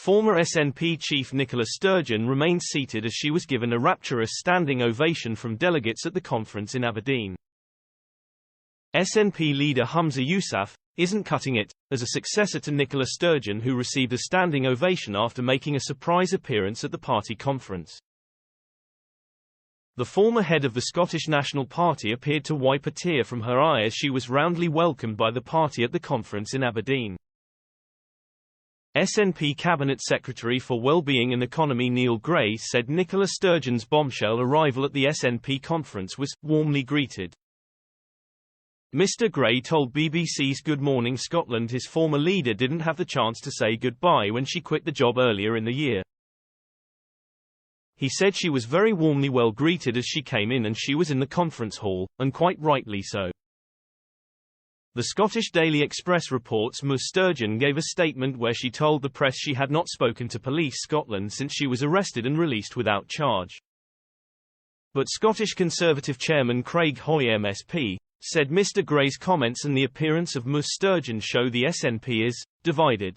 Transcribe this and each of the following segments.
Former SNP chief Nicola Sturgeon remained seated as she was given a rapturous standing ovation from delegates at the conference in Aberdeen. SNP leader Humza Yousaf isn't cutting it, as a successor to Nicola Sturgeon, who received a standing ovation after making a surprise appearance at the party conference. The former head of the Scottish National Party appeared to wipe a tear from her eye as she was roundly welcomed by the party at the conference in Aberdeen. SNP Cabinet Secretary for Wellbeing and Economy Neil Gray said Nicola Sturgeon's bombshell arrival at the SNP conference was warmly greeted. Mr. Gray told BBC's Good Morning Scotland his former leader didn't have the chance to say goodbye when she quit the job earlier in the year. He said she was very warmly well greeted as she came in, and she was in the conference hall, and quite rightly so. The Scottish Daily Express reports Ms. Sturgeon gave a statement where she told the press she had not spoken to Police Scotland since she was arrested and released without charge. But Scottish Conservative chairman Craig Hoy MSP said Mr. Gray's comments and the appearance of Ms. Sturgeon show the SNP is divided.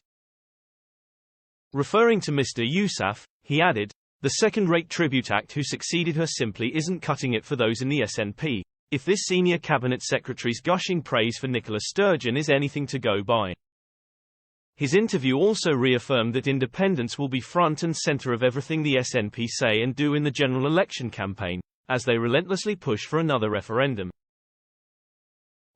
Referring to Mr. Yousaf, he added, "The second-rate tribute act who succeeded her simply isn't cutting it for those in the SNP. If this senior cabinet secretary's gushing praise for Nicola Sturgeon is anything to go by." His interview also reaffirmed that independents will be front and centre of everything the SNP say and do in the general election campaign, as they relentlessly push for another referendum.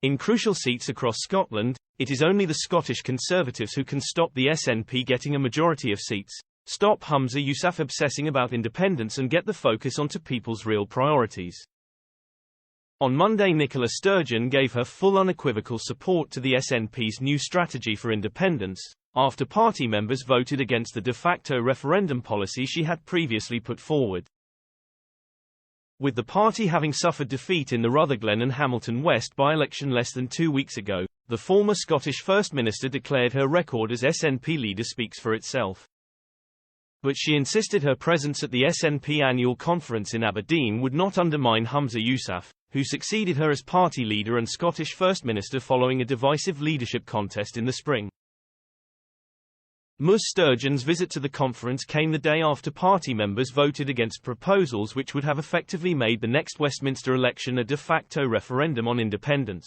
In crucial seats across Scotland, it is only the Scottish Conservatives who can stop the SNP getting a majority of seats, stop Humza Yousaf obsessing about independence, and get the focus onto people's real priorities. On Monday, Nicola Sturgeon gave her full unequivocal support to the SNP's new strategy for independence, after party members voted against the de facto referendum policy she had previously put forward. With the party having suffered defeat in the Rutherglen and Hamilton West by-election less than 2 weeks ago, the former Scottish First Minister declared her record as SNP leader speaks for itself. But she insisted her presence at the SNP annual conference in Aberdeen would not undermine Humza Yousaf, who succeeded her as party leader and Scottish First Minister following a divisive leadership contest in the spring. Ms. Sturgeon's visit to the conference came the day after party members voted against proposals which would have effectively made the next Westminster election a de facto referendum on independence.